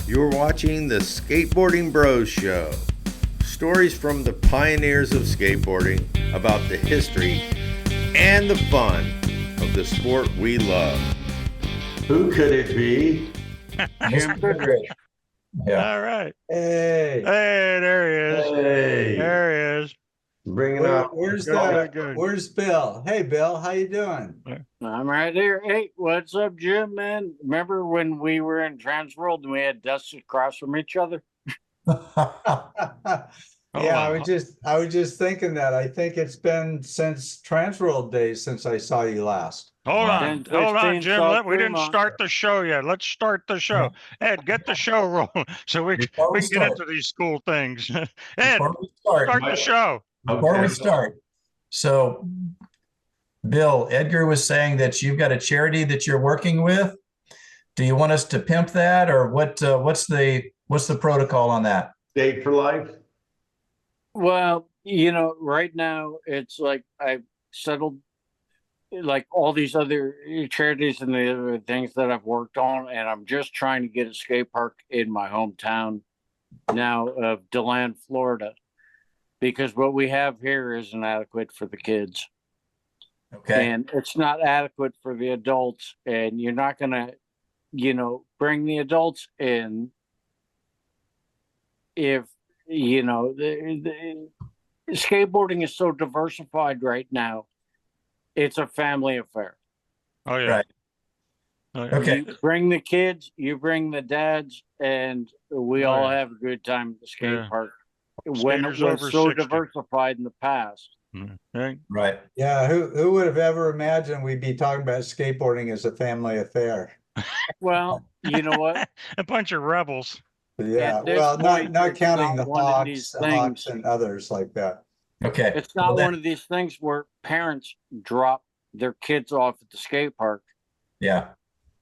You're watching the Skateboarding Bros Show. Stories from the pioneers of skateboarding about the history and the fun of the sport we love. Who could it be? Jim Goodrich. Yeah. All right. Hey, There he is. Hey, There he is. bringing up. where's Good. where's Bill? Hey, Bill, how you doing? I'm right here. Hey, what's up, Jim, man? Remember when we were in Transworld and we had desks across from each other? Yeah, I was just thinking that. I think it's been since Transworld days since I saw you last. Hold on, 15 Jim. South We didn't Fremont. start the show yet. Let's start the show. Ed, get the show rolling so we can get into these school things. Ed, Before we start, start the show. before we start, so Bill, Edgar was saying that you've got a charity that you're working with. Do you want us to pimp that, or what's the protocol on that? Skate for life. Well, right now it's like I've settled like all these other charities and the other things that I've worked on, and I'm just trying to get a skate park in my hometown now of DeLand, Florida, because what we have here isn't adequate for the kids. Okay. And it's not adequate for the adults, and you're not going to, bring the adults in if, the skateboarding is so diversified right now. It's a family affair. Oh, yeah. Right. Okay. You bring the kids, you bring the dads, and we all have a good time at the skate park. When it Skaters was over so 60. diversified in the past. Right. Right. Yeah, who would have ever imagined we'd be talking about skateboarding as a family affair? Well, you know what? A bunch of rebels. Yeah, At this well, point, not it's counting not the one of Hawks, these Hawks things. and others like that. Okay. It's not Well, one of these things where parents drop their kids off at the skate park. Yeah.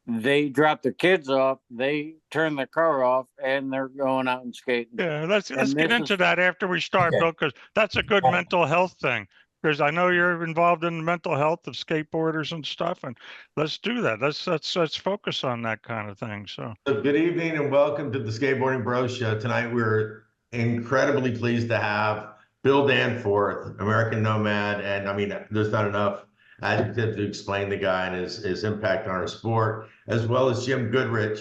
They drop their kids off, they turn their car off, and they're going out and skating. Yeah, let's And get this into is- that after we start, Okay. Bill, because that's a good mental health thing. Because I know you're involved in the mental health of skateboarders and stuff, and let's do that. Let's focus on that kind of thing. So Good evening and welcome to the Skateboarding Bros Show. Tonight we're incredibly pleased to have Bill Danforth, American nomad, and I mean, there's not enough adjective to explain the guy and his impact on our sport, as well as Jim Goodrich,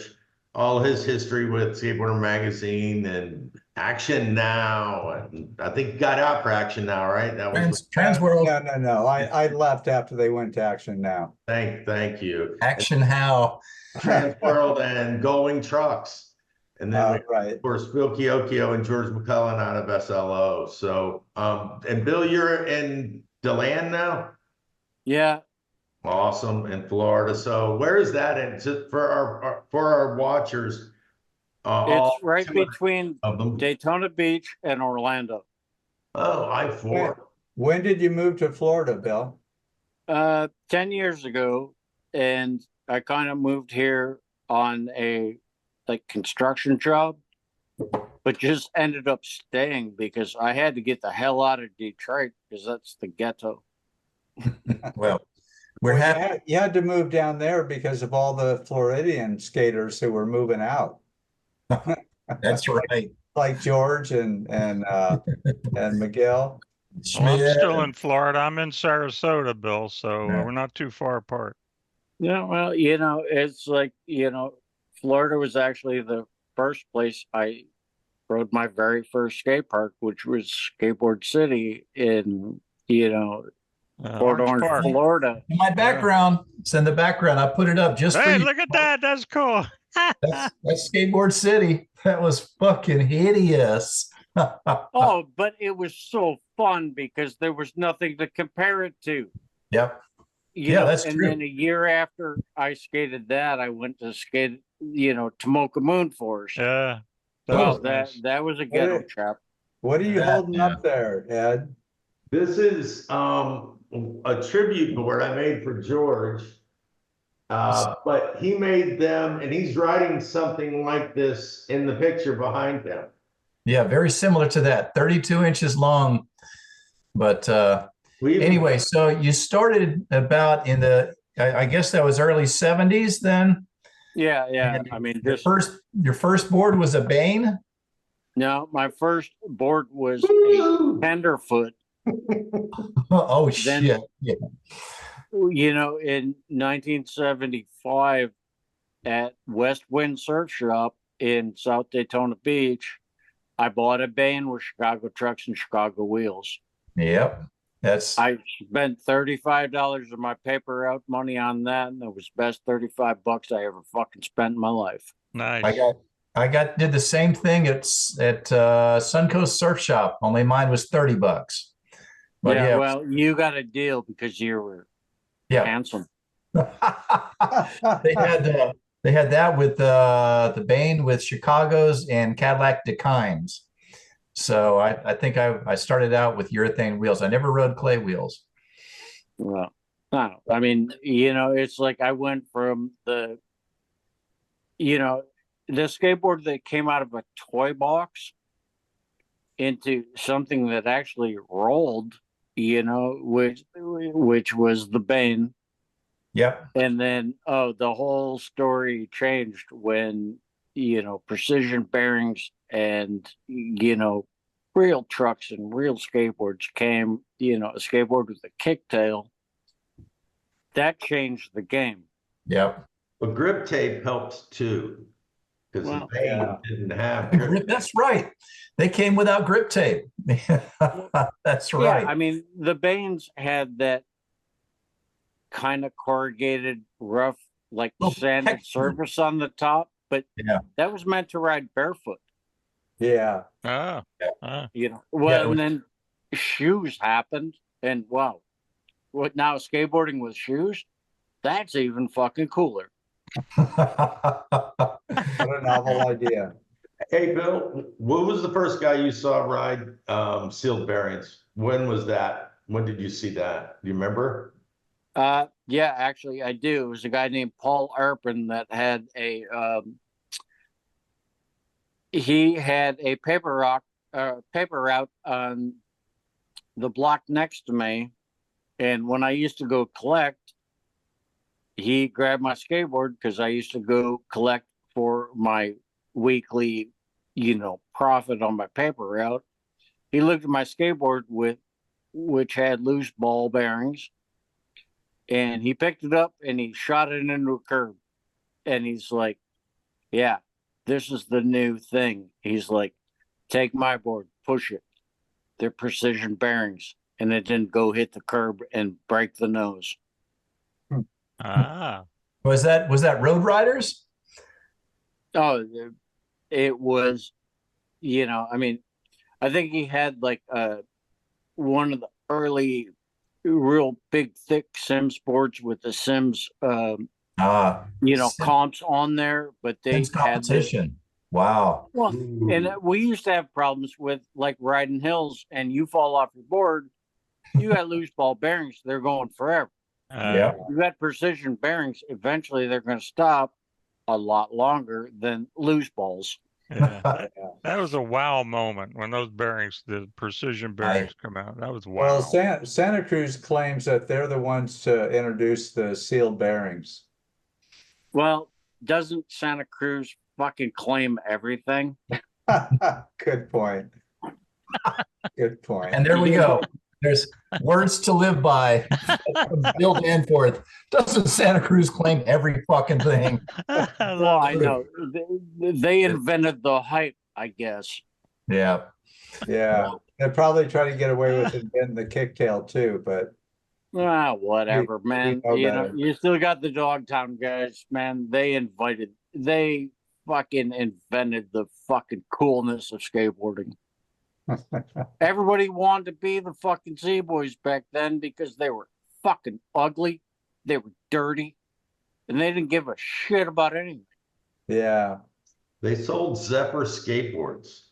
all his history with Skateboarder Magazine and Action Now, and I think got out for Action Now, right? That was Transworld. No. I left after they went to Action Now. thank you. Action how? Transworld and Going Trucks, and then Right. of course Phil Chiocchio and George McCullen out of SLO. So, and Bill, you're in DeLand now. Yeah, Awesome, in Florida. So where is that in? Just for our watchers, it's right between of them. Daytona Beach and Orlando. Oh, I-4. When did you move to Florida, Bill? 10 years ago, and I kind of moved here on a construction job, but just ended up staying because I had to get the hell out of Detroit because that's the ghetto. Well, we're Well, happy. you had to move down there because of all the Floridian skaters who were moving out, That's right. like George and Miguel. Well, I'm Schmidt. still in Florida. I'm in Sarasota, Bill, so Yeah. we're not too far apart. Yeah, well, it's like, Florida was actually the first place I rode my very first skate park, which was Skateboard City in, Port Orange Orange, Park. Florida. In my background, it's in the background. I put it up just for Hey, you. look at that. That's cool. That's Skateboard City. That was fucking hideous. Oh, but it was so fun because there was nothing to compare it to. Yep. You Yeah, know, that's and true. then a year after I skated that, I went to skate, Tomoka Moon Forest. Yeah. Well, was nice. that was a ghetto Hey. chap. What are you Yeah, holding up there, Ed? This is a tribute board I made for George, but he made them, and he's riding something like this in the picture behind him. Yeah, very similar to that. 32 inches long. But anyway, so you started about in the, I guess that was early 70s then? Yeah, yeah. And I mean, your just first board was a Bane? no. My first board was a Woo! tenderfoot. Oh Then, shit. Yeah. in 1975 at West Wind Surf Shop in South Daytona Beach, I bought a Bane with Chicago trucks and Chicago wheels. Yep. That's I spent $35 of my paper route money on that, and it was the best $35 I ever fucking spent in my life. Nice. did the same thing at Suncoast Surf Shop, only mine was $30. But Yeah, yeah, well, you got a deal because you were yeah. handsome. They had that with the Bane with Chicago's and Cadillac Decines. So I think I started out with urethane wheels. I never rode clay wheels. Well, no, I mean, it's like I went from the skateboard that came out of a toy box into something that actually rolled, which was the Bane. Yep. And then, the whole story changed when, precision bearings and, real trucks and real skateboards came, a skateboard with a kicktail. That changed the game. Yep. But grip tape helps too, because Well, the Bane yeah. didn't have grip. That's right. They came without grip tape. That's right. Yeah, I mean, the Banes had that kind of corrugated, rough, like Little sanded texture. surface on the top, but Yeah. that was meant to ride barefoot. Yeah. Ah, Well, Yeah, it was- and then shoes happened, and wow, what now? Skateboarding with shoes? That's even fucking cooler. What a novel idea. Hey, Bill, what was the first guy you saw ride sealed bearings? When was that? When did you see that? Do you remember? Yeah, actually, I do. It was a guy named Paul Arpin that had he had a paper route on the block next to me, and when I used to go collect, he grabbed my skateboard because I used to go collect for my weekly, profit on my paper route. He looked at my skateboard which had loose ball bearings, and he picked it up and he shot it into a curb. And he's like, yeah, this is the new thing. He's like, take my board, push it. They're precision bearings. And it didn't go hit the curb and break the nose. ah. Was that Road Riders? Oh, it was, I mean, I think he had like one of the early real big thick Sims boards with the Sims Sims comps on there, but they had this, competition. Wow. well, and we used to have problems with like riding hills and you fall off your board, you got loose ball bearings, they're going forever. Yeah. You got precision bearings, eventually they're going to stop a lot longer than loose balls. Yeah. That was a wow moment when those bearings, the precision bearings come out. That was wow. Well, Santa Cruz claims that they're the ones to introduce the sealed bearings. Well, doesn't Santa Cruz fucking claim everything? Good point. Good point. And there we go. There's words to live by. Bill Danforth. Doesn't Santa Cruz claim every fucking thing? Well, I know. They invented the hype, I guess. Yeah. Yeah. They probably try to get away with inventing the kicktail too, but Whatever, man. You still got the Dogtown guys, man. They fucking invented the fucking coolness of skateboarding. Everybody wanted to be the fucking Z-Boys back then because they were fucking ugly, they were dirty, and they didn't give a shit about anything. Yeah. They sold Zephyr skateboards.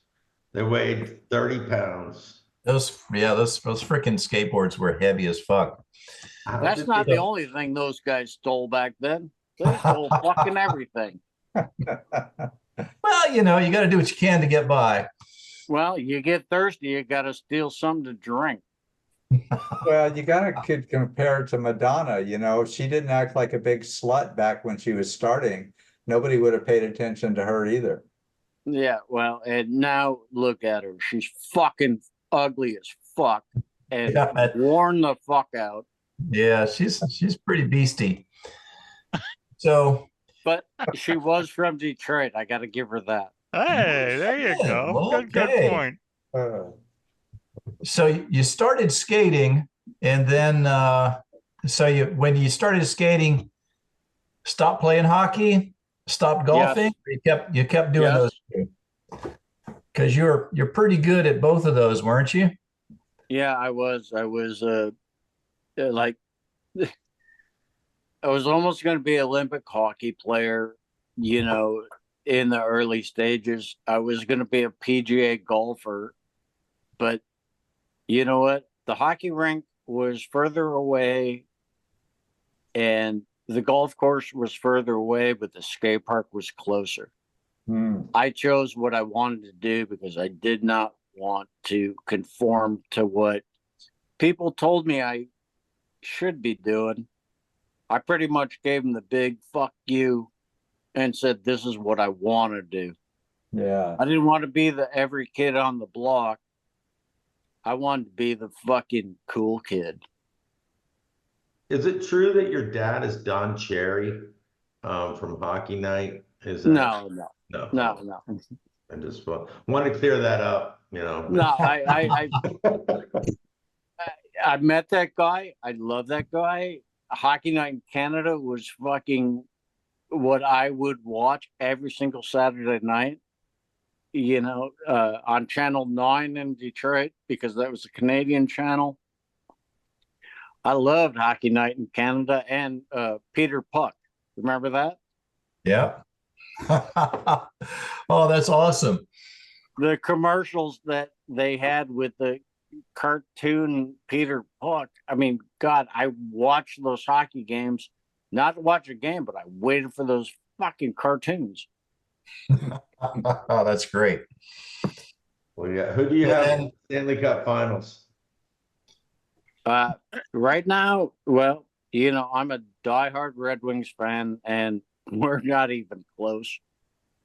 They weighed 30 pounds. Those freaking skateboards were heavy as fuck. That's not the only thing those guys stole back then. They stole fucking everything. Well, you got to do what you can to get by. Well, you get thirsty, you got to steal something to drink. Well, you could compare it to Madonna. She didn't act like a big slut back when she was starting. nobody would have paid attention to her either. Yeah, well, and now look at her. She's fucking ugly as fuck and Yeah. worn the fuck out. Yeah, she's pretty beastie. So, But she was from Detroit. I got to give her that. Hey, there you go. Good Okay. point. so you started skating, and then when you started skating, stopped playing hockey, stopped golfing, or you kept doing Yes. those two? Because you're pretty good at both of those, weren't you? Yeah, I was like, I was almost going to be an Olympic hockey player, you know, in the early stages. I was going to be a PGA golfer, but you know what? The hockey rink was further away and the golf course was further away, but the skate park was closer. I chose what I wanted to do because I did not want to conform to what people told me I should be doing. I pretty much gave them the big fuck you and said, this is what I want to do. Yeah. I didn't want to be the every kid on the block. I wanted to be the fucking cool kid. Is it true that your dad is Don Cherry from Hockey Night? Is that No. no? I just want to clear that up. You know. No, I met that guy. I love that guy. Hockey Night in Canada was fucking what I would watch every single Saturday night, you know, on Channel 9 in Detroit, because that was a Canadian channel. I loved Hockey Night in Canada and Peter Puck. Remember that? Yeah. Oh, that's awesome. The commercials that they had with the cartoon Peter Puck. I mean, God, I watched those hockey games, not to watch a game, but I waited for those fucking cartoons. Oh, that's great. Well, yeah. Who do you have in Stanley Cup Finals? Right now, well, you know, I'm a diehard Red Wings fan, and we're not even close.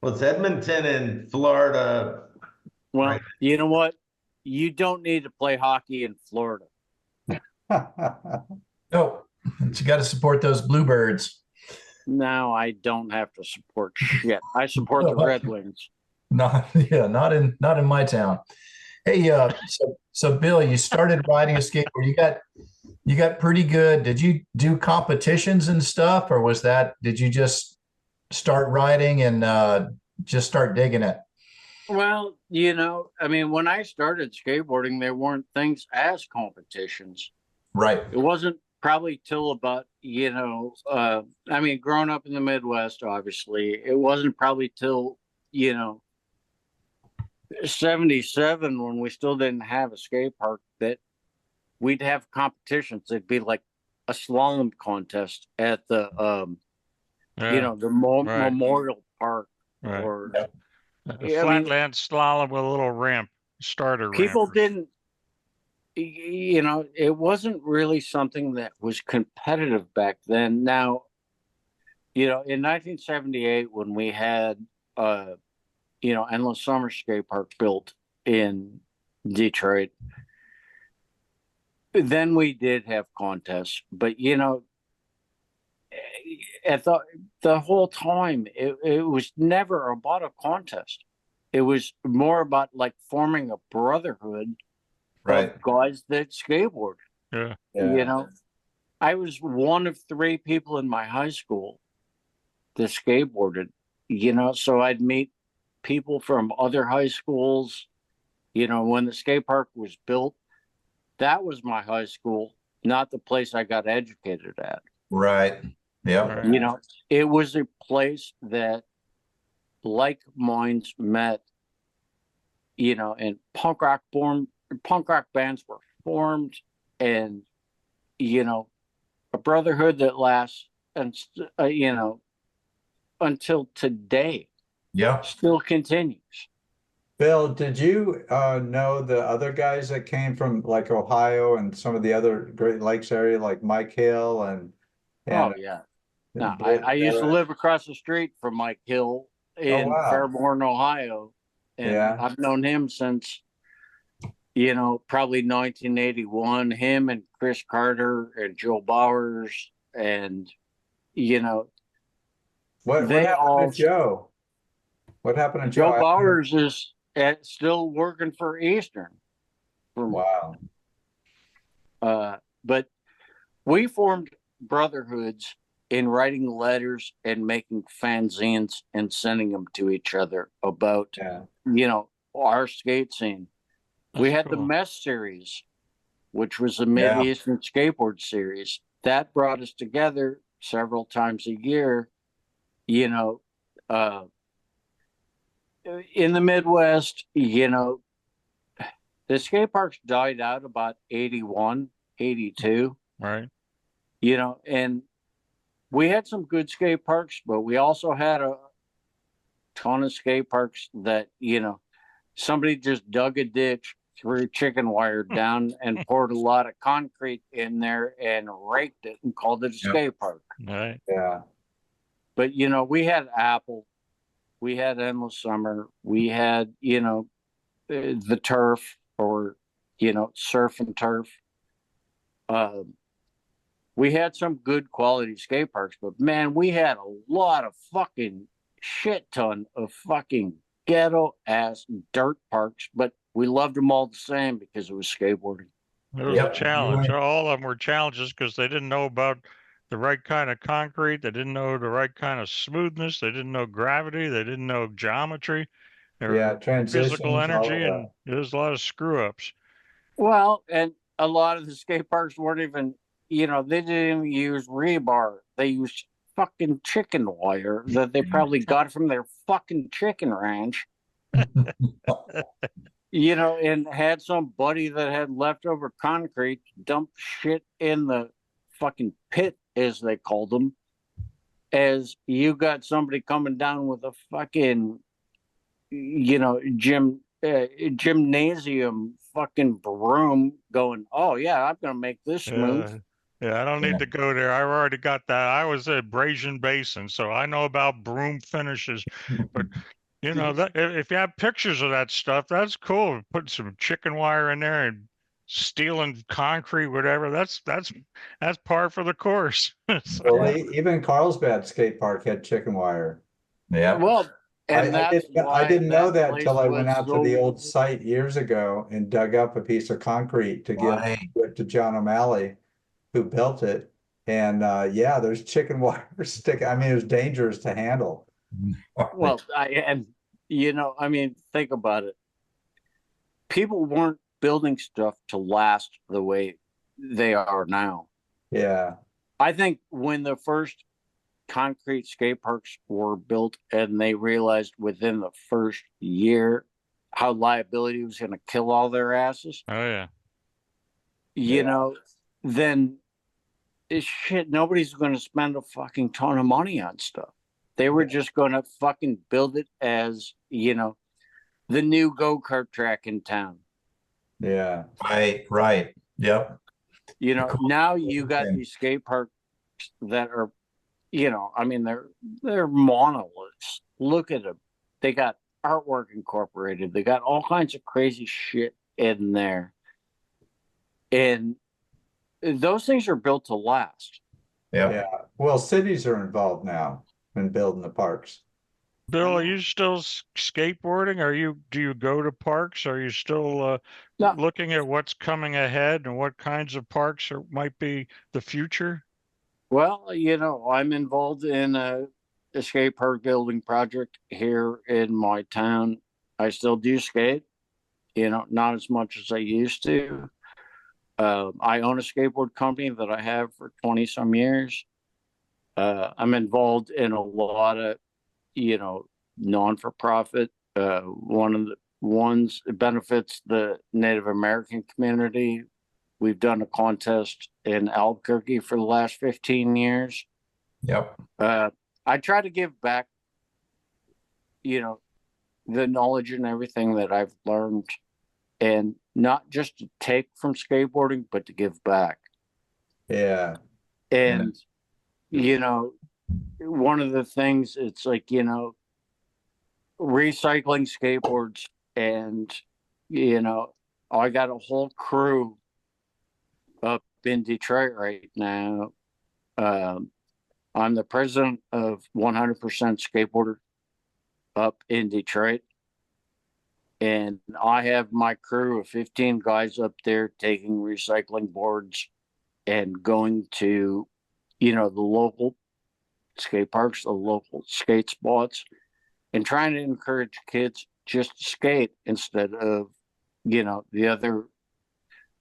Well, it's Edmonton and Florida. Well, Right. You know what? You don't need to play hockey in Florida. No, you got to support those Bluebirds. Now I don't have to support shit. I support the Red Wings. Not in my town. Hey, so Bill, you started riding a skateboard. You got pretty good. Did you do competitions and stuff, or did you just start riding and just start digging it? Well, you know, I mean, when I started skateboarding, there weren't things as competitions. Right. It wasn't probably till about, you know, I mean, growing up in the Midwest, obviously, it wasn't probably till, you know, 77 when we still didn't have a skate park that we'd have competitions. It'd be like a slalom contest at the, you know, the Memorial Park or. Flatland slalom with a little ramp, starter People ramp. didn't, you know, it wasn't really something that was competitive back then. Now, you know, in 1978, when we had, you know, Endless Summer Skate Park built in Detroit, then we did have contests. But, you know, at the whole time, it was never about a contest. It was more about like forming a brotherhood of guys that skateboard. Yeah. You know, I was one of 3 people in my high school that skateboarded, you know, so I'd meet people from other high schools. You know, when the skate park was built, that was my high school, not the place I got educated at. Right. Yeah. You know, it was a place that like minds met, you know, and punk rock bands were formed, and, you know, a brotherhood that lasts and, you know, until today. Yeah. Still continues. Bill, did you know the other guys that came from like Ohio and some of the other Great Lakes area, like Mike Hill and Oh yeah. No, I used to live across the street from Mike Hill in wow. Fairborn, Ohio, and Yeah. I've known him since, probably 1981. Him and Chris Carter and Joe Bowers, and What they happened all. to Joe? What happened to Joe Joe? Bowers is still working for Eastern. Wow. But we formed brotherhoods in writing letters and making fanzines and sending them to each other about, Yeah. our skate scene. We had the cool. Mess series, which was a Mid-Eastern skateboard series. That brought us together several times a year, in the Midwest, the skate parks died out about 81, 82. Right. And we had some good skate parks, but we also had a ton of skate parks that, somebody just dug a ditch, threw chicken wire down, and poured a lot of concrete in there and raked it and called it a skate park. Right. Yeah. But, we had Apple, we had Endless Summer, we had, the Turf, or, Surf and Turf. We had some good quality skate parks, but man, we had a lot of fucking shit ton of fucking ghetto ass dirt parks, but we loved them all the same because it was skateboarding. It was a challenge. All of them were challenges because they didn't know about the right kind of concrete. They didn't know the right kind of smoothness. They didn't know gravity. They didn't know geometry. Yeah, transitions, Physical energy, and there's a lot of screw ups. Well, and a lot of the skate parks weren't even, they didn't even use rebar. They used fucking chicken wire that they probably got from their fucking chicken ranch. And had some buddy that had leftover concrete dump shit in the fucking pit, as they called them, as you got somebody coming down with a fucking, gymnasium fucking broom going, oh yeah, I'm gonna make this smooth. Yeah, I don't need to go there. I've already got that. I was at Abrasion Basin, so I know about broom finishes. But that if you have pictures of that stuff, that's cool. Put some chicken wire in there and stealing concrete, whatever. That's par for the course. Well, even Carlsbad Skate Park had chicken wire. Yeah. Well, and I didn't know that until I place went was out to so- the old site years ago and dug up a piece of concrete to give it to John O'Malley, who built it. And there's chicken wire stick. I mean, it was dangerous to handle. Well, think about it. People weren't building stuff to last the way they are now. Yeah. I think when the first concrete skate parks were built and they realized within the first year how liability was going to kill all their asses. Oh yeah. Then shit, nobody's going to spend a fucking ton of money on stuff. They were just going to fucking build it as, the new go-kart track in town. Yeah. Right. Yep. Now you got these skate parks that are, they're monoliths. Look at them. They got artwork incorporated. They got all kinds of crazy shit in there. And those things are built to last. Yeah. Well, cities are involved now in building the parks. Bill, are you still skateboarding? Do you go to parks? Are you still looking at what's coming ahead and what kinds of parks might be the future? Well, I'm involved in a skate park building project here in my town. I still do skate, not as much as I used to. I own a skateboard company that I have for 20 some years. I'm involved in a lot of, non-for-profit. One of the ones that benefits the Native American community. We've done a contest in Albuquerque for the last 15 years. Yep. I try to give back, the knowledge and everything that I've learned, and not just to take from skateboarding, but to give back. Yeah. And, one of the things, it's like, you know, recycling skateboards, and, you know, I got a whole crew up in Detroit right now. I'm the president of 100% Skateboarder up in Detroit. And I have my crew of 15 guys up there taking recycling boards and going to, you know, the local skate parks, the local skate spots, and trying to encourage kids just to skate instead of, you know, the other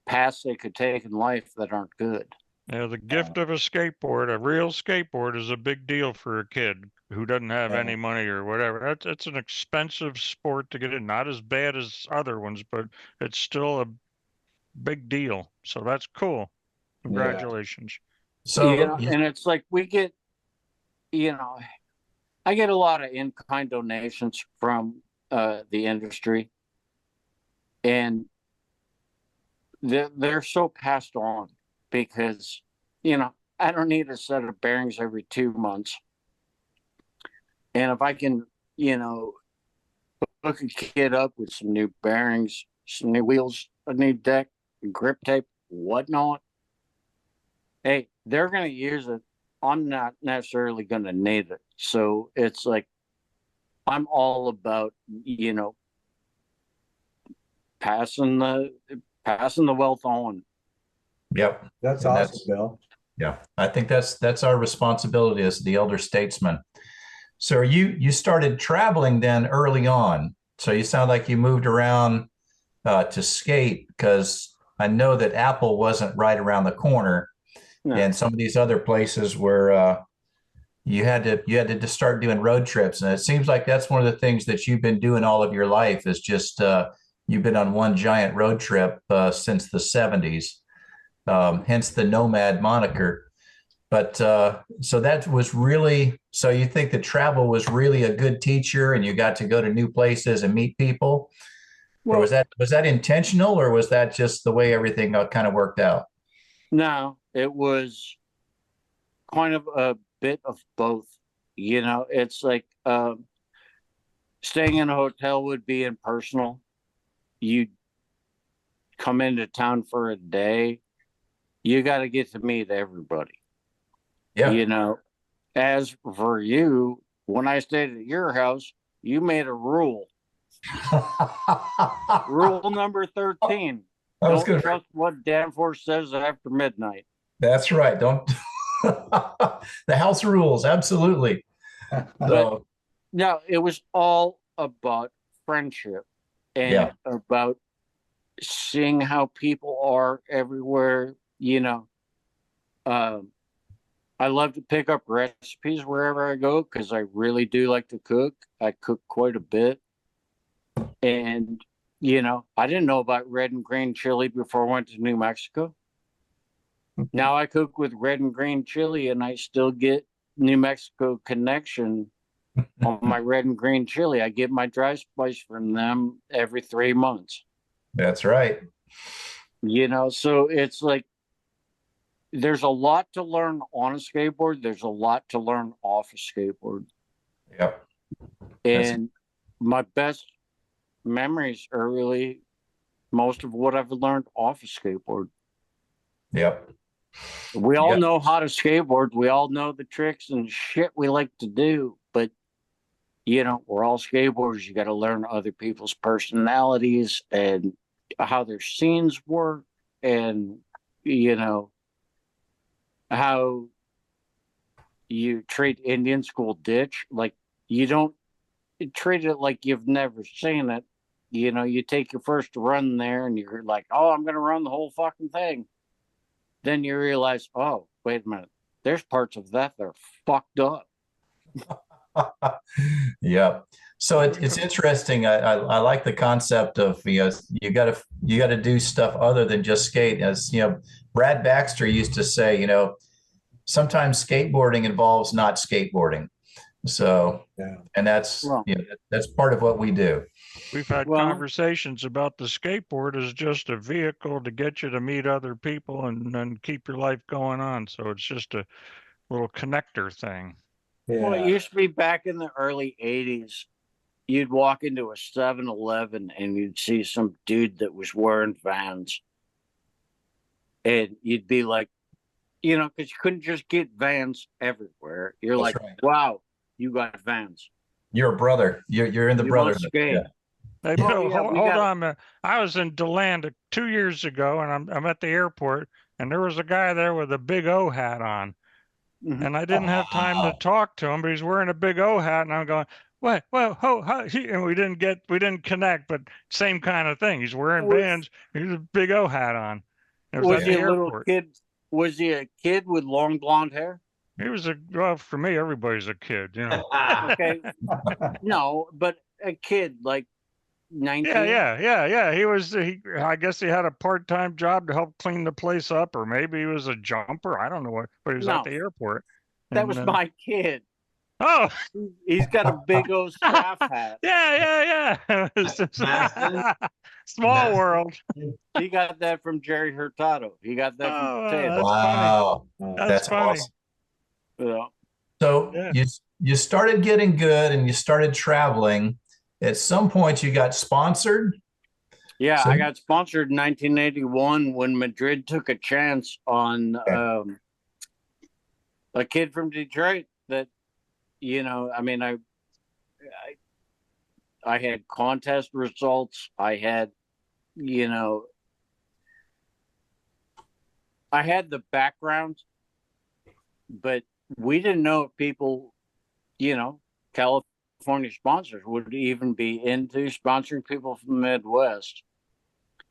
paths they could take in life that aren't good. Yeah, the gift of a skateboard, a real skateboard, is a big deal for a kid who doesn't have any money or whatever. That's an expensive sport to get in. Not as bad as other ones, but it's still a big deal. So that's cool. Congratulations. So, you know, and it's like we get, you know, I get a lot of in-kind donations from the industry, and they're so passed on because, you know, I don't need a set of bearings every 2 months. And if I can, you know, hook a kid up with some new bearings, some new wheels, a new deck, grip tape, whatnot, hey, they're going to use it. I'm not necessarily going to need it. So it's like, I'm all about, you know, passing the wealth on. yep. That's And awesome, Bill. Yeah, I think that's our responsibility as the elder statesman. So you started traveling then early on. So you sound like you moved around to skate, because I know that Apple wasn't right around the corner, No. and some of these other places where you had to just start doing road trips. And it seems like that's one of the things that you've been doing all of your life, is just you've been on one giant road trip since the 70s. Hence the nomad moniker. But so that was really, so you think that travel was really a good teacher, and you got to go to new places and meet people? Or was that intentional, or was that just the way everything kind of worked out? No, it was kind of a bit of both. You know, it's like staying in a hotel would be impersonal. You come into town for a day, you got to get to meet everybody. Yeah. You know, as for you, when I stayed at your house, you made a rule. Rule number 13. Don't trust what Danforth says after midnight. That's right. Don't. The house rules. Absolutely. But no, it was all about friendship and about seeing how people are everywhere. You know, I love to pick up recipes wherever I go because I really do like to cook. I cook quite a bit. And, you know, I didn't know about red and green chili before I went to New Mexico. Now I cook with red and green chili, and I still get New Mexico connection on my red and green chili. I get my dry spice from them every 3 months. That's right. You know, so it's like, there's a lot to learn on a skateboard. There's a lot to learn off a skateboard. Yep. And my best memories are really most of what I've learned off a skateboard. Yep. We all know how to skateboard. We all know the tricks and shit we like to do. But, you know, we're all skateboarders. You got to learn other people's personalities and how their scenes work, and, you know, how you treat Indian school ditch. Like, you don't treat it like you've never seen it. You know, you take your first run there and you're like, oh, I'm going to run the whole fucking thing. Then you realize, oh, wait a minute, there's parts of that are fucked up. Yeah. So it's interesting. I like the concept of, you know, you got to do stuff other than just skate. As you know, Brad Baxter used to say, you know, sometimes skateboarding involves not skateboarding. So, and that's, you know, that's part of what we do. We've had conversations about the skateboard as just a vehicle to get you to meet other people and keep your life going on. So it's just a little connector thing. Well, it Yeah. used to be back in the early 80s. You'd walk into a 7-Eleven and you'd see some dude that was wearing Vans. And you'd be like, because you couldn't just get Vans everywhere. You're That's like, right. wow, you got Vans. You're a brother. You're in the You brotherhood. must skate. Yeah. Hey, Oh, Bill, yeah, we hold got- on a minute. I was in DeLand 2 years ago, and I'm at the airport, and there was a guy there with a big O hat on, Mhm. and I didn't have time to Wow. talk to him, but he's wearing a big O hat, and I'm going, what, well, and we didn't connect, but same kind of thing. He's wearing Vans, he's a big O hat on. It was Was at he the a little airport. kid? Was he a kid with long blonde hair? He was well, for me, everybody's a kid, Okay. No, but a kid like 19. Yeah. I guess he had a part-time job to help clean the place up, or maybe he was a jumper. I don't know what, but he was at No. the airport. That And was then- my kid. Oh, He's got a big old staff hat. yeah. Maston? Small Maston? world. He got that from Jerry Hurtado. He got that from Oh, Taylor. that's Wow. That's That's funny. awesome. Yeah. So Yeah. you started getting good and you started traveling. At some point, you got sponsored. Yeah, So- I got sponsored in 1981 when Madrid took a chance on a kid from Detroit that, I mean, I had contest results. I had, I had the background, but we didn't know if people, California sponsors would even be into sponsoring people from the Midwest.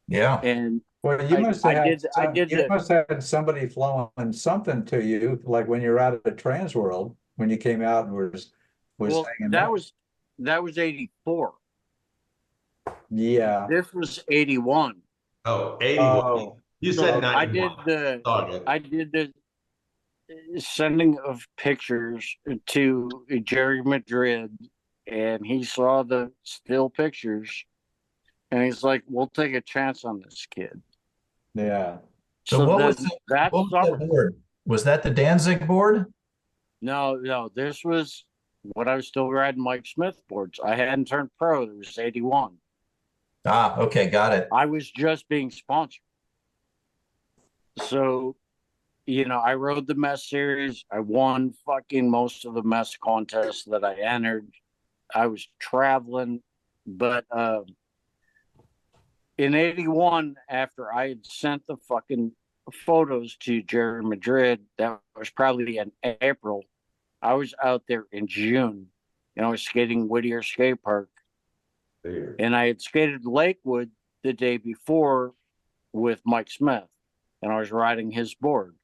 Yeah. And Well, you must have you must have had somebody flowing something to you, like when you were out at Trans World, when you came out and was hanging that out. was 84. Yeah. This was 81. Oh, 81. Oh, You So said I did 91. I did the sending of pictures to Jerry Madrid, and he saw the still pictures, and he's like, "We'll take a chance on this kid." yeah. So what was then it? that What was summer? that board? Was that the Danzig board? No, this was when I was still riding Mike Smith boards. I hadn't turned pro. It was 81. Ah, okay, got it. I was just being sponsored. So, I rode the mess series. I won fucking most of the mess contests that I entered. I was traveling, but in 81, after I had sent the fucking photos to Jerry Madrid, that was probably in April. I was out there in June, and I was skating Whittier Skate Park. And I had skated Lakewood the day before with Mike Smith, and I was riding his board.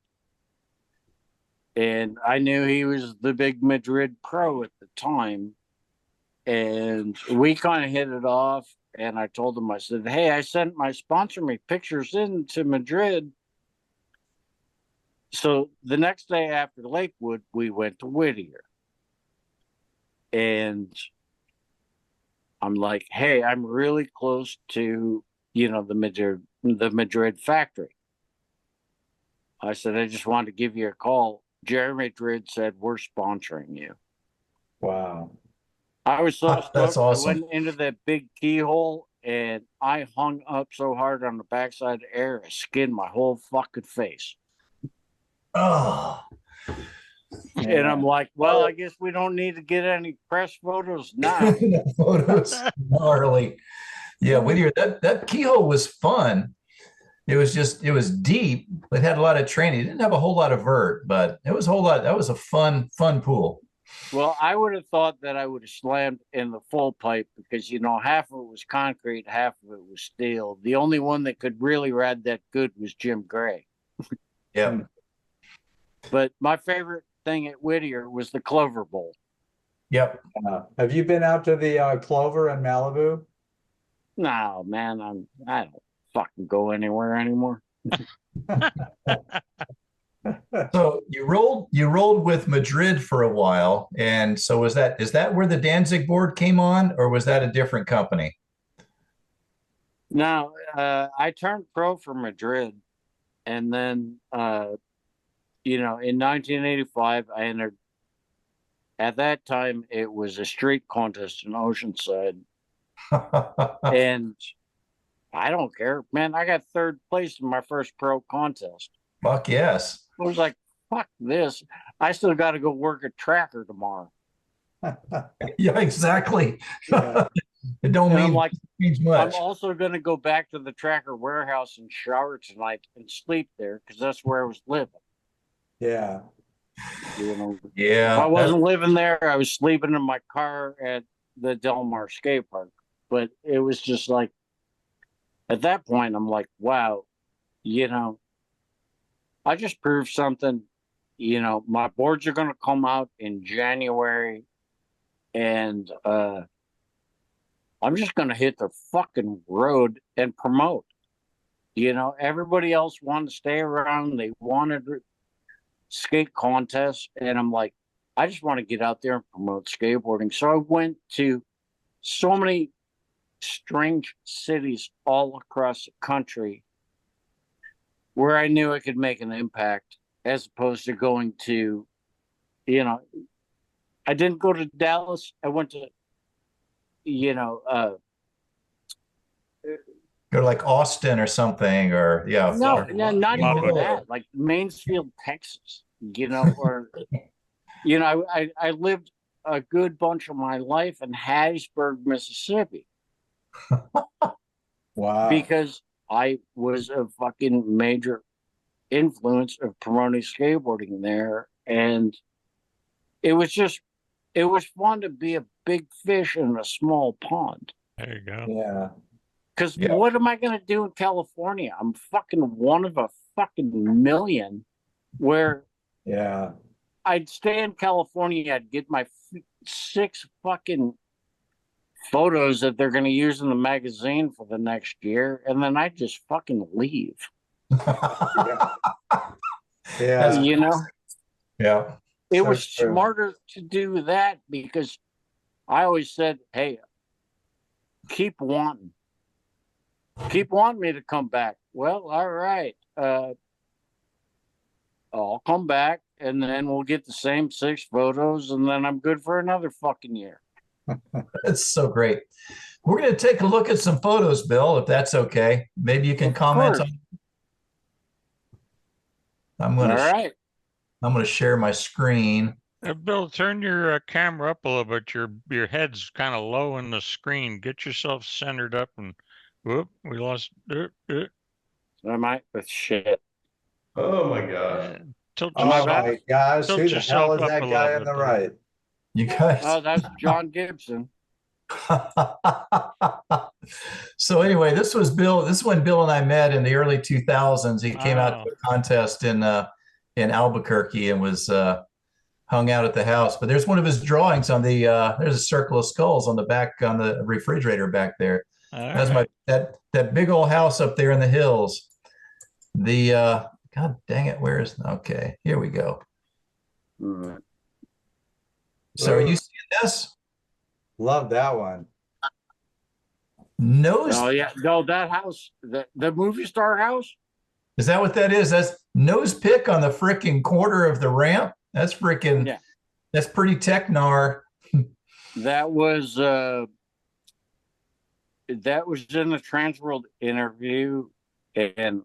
And I knew he was the big Madrid pro at the time. And we kind of hit it off. And I told him, I said, "Hey, I sent my sponsor me pictures into Madrid." So the next day after Lakewood, we went to Whittier. And I'm like, "Hey, I'm really close to, the Madrid factory." I said, "I just wanted to give you a call." Jerry Madrid said, "We're sponsoring you." Wow. I was so stoked. That's awesome. I went into that big keyhole and I hung up so hard on the backside of the air, I skinned my whole fucking face. Oh, And I'm like, well, I guess we don't need to get any press photos now. photos gnarly. Yeah, Whittier, that keyhole was fun. It was deep, but had a lot of training. It didn't have a whole lot of vert, but it was a whole lot. That was a fun pool. Well, I would have thought that I would have slammed in the full pipe because, half of it was concrete, half of it was steel. The only one that could really ride that good was Jim Gray. Yeah. But my favorite thing at Whittier was the Clover Bowl. Yep. Have you been out to the Clover in Malibu? No, man, I don't fucking go anywhere anymore. So you rolled with Madrid for a while, and so is that where the Danzig board came on, or was that a different company? No, I turned pro for Madrid, and then in 1985 I entered at that time it was a street contest in Oceanside, and I don't care, man. I got third place in my first pro contest. Fuck yes. I was like, fuck this. I still got to go work a tracker tomorrow. Yeah, exactly. Yeah. It don't And I'm mean like, means much. I'm also going to go back to the tracker warehouse and shower tonight and sleep there because that's where I was living. Yeah. You know, Yeah, if I wasn't living there, I was sleeping in my car at the Del Mar skate park. But it was just like, at that point, I'm like, wow, you know, I just proved something. You know, my boards are going to come out in January, and I'm just going to hit the fucking road and promote. You know, everybody else wanted to stay around. They wanted skate contests. And I'm like, I just want to get out there and promote skateboarding. So I went to so many strange cities all across the country where I knew I could make an impact, as opposed to going to, you know, I didn't go to Dallas. I went to, you know, go to like Austin or something, or yeah. no, not even Lubbock. that. Like Mansfield, Texas, you know, or, you know, I lived a good bunch of my life in Hattiesburg, Mississippi, Wow. because I was a fucking major influence of promoting skateboarding there. And it was fun to be a big fish in a small pond. There you go. Yeah. Because Yeah. what am I going to do in California? I'm fucking one of a fucking million, where Yeah. I'd stay in California, I'd get my 6 fucking photos that they're going to use in the magazine for the next year, and then I'd just fucking leave. Yeah. You know, Yeah. it So was true. smarter to do that, because I always said, hey, keep wanting me to come back. Well, all right. I'll come back, and then we'll get the same 6 photos, and then I'm good for another fucking year. That's so great. We're going to take a look at some photos, Bill, if that's okay. Maybe you can Of comment course. on. I'm All going right. to share my screen. Bill, turn your camera up a little bit. Your head's kind of low in the screen. Get yourself centered up, and whoop, we lost. I might with shit. Oh my gosh. Tilt Am I Oh back? my gosh, Tilt who the hell yourself is up that a guy little on the bit there. right? You guys. Oh, that's John Gibson. So anyway, this was Bill. This is when Bill and I met in the early 2000s. He came out to a contest in Albuquerque and was hung out at the house. But there's one of his drawings on the there's a circle of skulls on the back on the refrigerator back there. That's right. that big old house up there in the hills. The God dang it, where's okay? Here we go. Mm. So are you seeing this? Love that one. Nose. Oh yeah, no, that house, the movie star house. Is that what that is? That's nose pick on the freaking corner of the ramp. That's freaking. Yeah. That's pretty technar. That was in the Transworld interview, and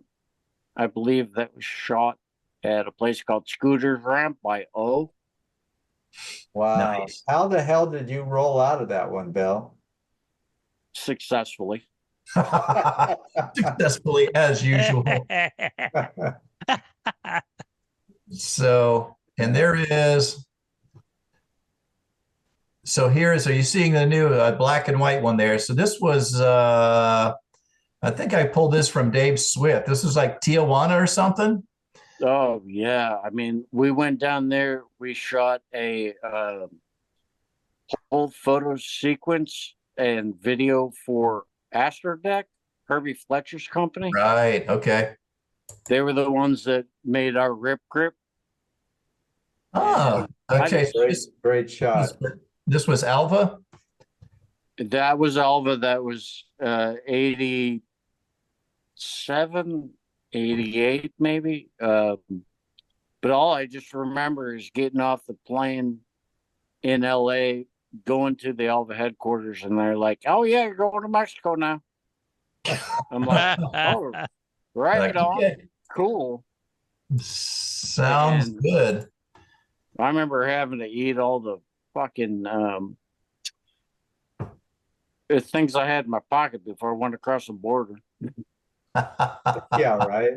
I believe that was shot at a place called Scooter's Ramp by O. Wow. Nice. How the hell did you roll out of that one, Bill? Successfully. Successfully as usual. So, and there is. So here, so you're seeing the new black and white one there. So this was, I think I pulled this from Dave Swift. This was like Tijuana or something. Oh yeah, I mean, we went down there. We shot a whole photo sequence and video for Astrodeck, Herbie Fletcher's company. Right. Okay. They were the ones that made our Rip Grip. Ah, okay. So Great shot. this was Alva. That was Alva. That was 87, 88 maybe. But all I just remember is getting off the plane in LA going to the Alva headquarters, and they're like, "Oh yeah, you're going to Mexico now." I'm like, "Oh, right Like, on, okay. cool." Sounds And good. I remember having to eat all the fucking things I had in my pocket before I went across the border. Yeah, right.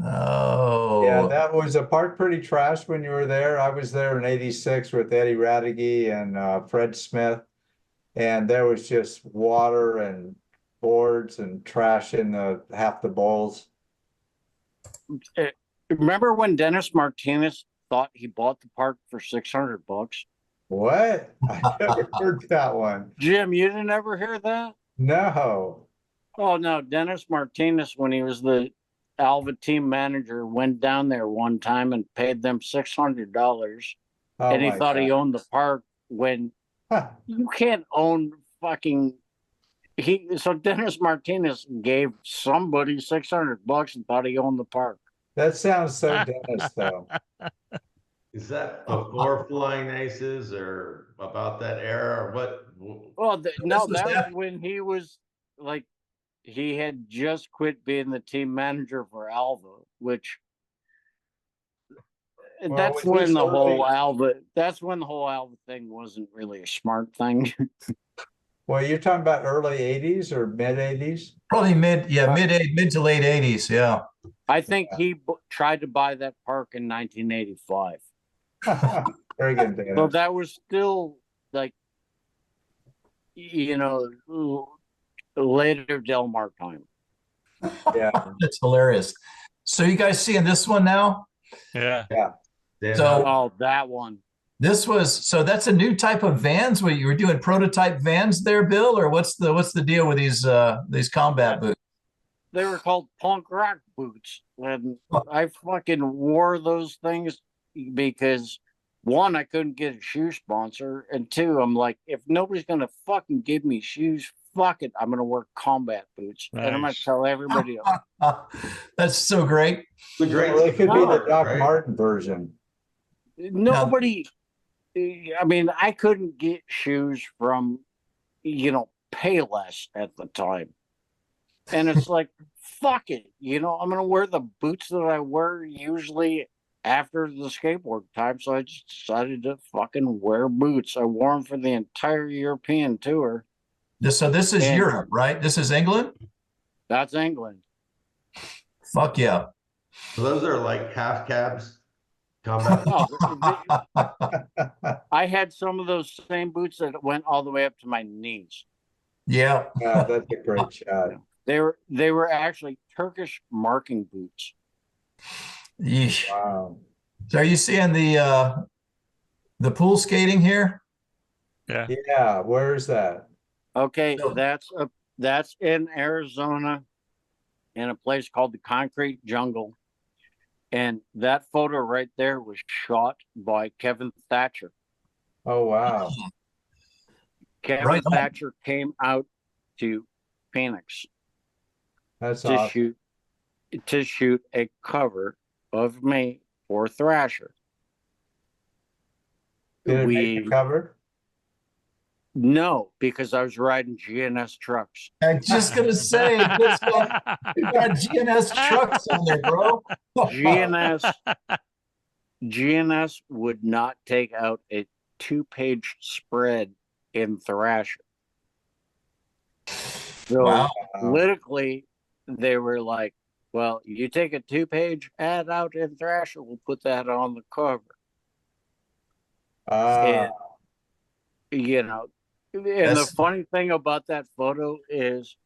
Oh, Yeah, that was a part pretty trash when you were there. I was there in '86 with Eddie Radigi and Fred Smith. And there was just water and boards and trash in half the bowls. Remember when Dennis Martinez thought he bought the park for $600? What? I never heard that one. Jim, you didn't ever hear that? No. Oh no, Dennis Martinez, when he was the Alva team manager, went down there one time and paid them $600, Oh and he my thought he God. owned the park when Huh. you can't own fucking. So Dennis Martinez gave somebody $600 and thought he owned the park. That sounds so Dennis, though. Is that before Flying Aces or about that era or what? Well, no, was that was after. when he was like, he had just quit being the team manager for Alva, which Well, that's was when this the whole early- Alva. That's when the whole Alva thing wasn't really a smart thing. Well, you're talking about early '80s or mid '80s? Probably mid to late 80s. Yeah. I think he tried to buy that park in 1985. Very good, So Dennis. that was still like, you know, later Del Mar time. Yeah. That's hilarious. So you guys seeing this one now? Yeah. Dan, So- Oh, that one. So that's a new type of vans where you were doing prototype vans there, Bill, or what's the deal with these combat boots? They were called punk rock boots. And I fucking wore those things because one, I couldn't get a shoe sponsor. And two, I'm like, if nobody's going to fucking give me shoes, fuck it. I'm going to wear combat boots. And I'm going Nice. to tell everybody else. That's so great. the great Well, it could be the sport, Doc right? Martin version. Nobody, I mean, I couldn't get shoes from, Payless at the time. And it's like, fuck it. I'm going to wear the boots that I wear usually after the skateboard time. So I just decided to fucking wear boots. I wore them for the entire European tour. So this is And- Europe, right? This is England? That's England. Fuck yeah. So those are like half cabs. Combat. No, I had some of those same boots that went all the way up to my knees. Yeah. Yeah, that's a great shot. They were actually Turkish marking boots. Yeesh. Wow. So are you seeing the pool skating here? Yeah. Yeah, where is that? Okay, So- that's in Arizona, in a place called the Concrete Jungle, and that photo right there was shot by Kevin Thatcher. Oh, wow. Kevin Right on. Thatcher came out to Phoenix That's to awesome. shoot a cover of me for Thrasher. Did it make the cover? No, because I was riding GNS trucks. I'm just gonna say this one, you got GNS trucks on there, bro. GNS would not take out a 2-page spread in Thrasher. So Wow. politically, they were like, well, you take a 2-page ad out in Thrasher, we'll put that on the cover. Ah, And That's- the funny thing about that photo is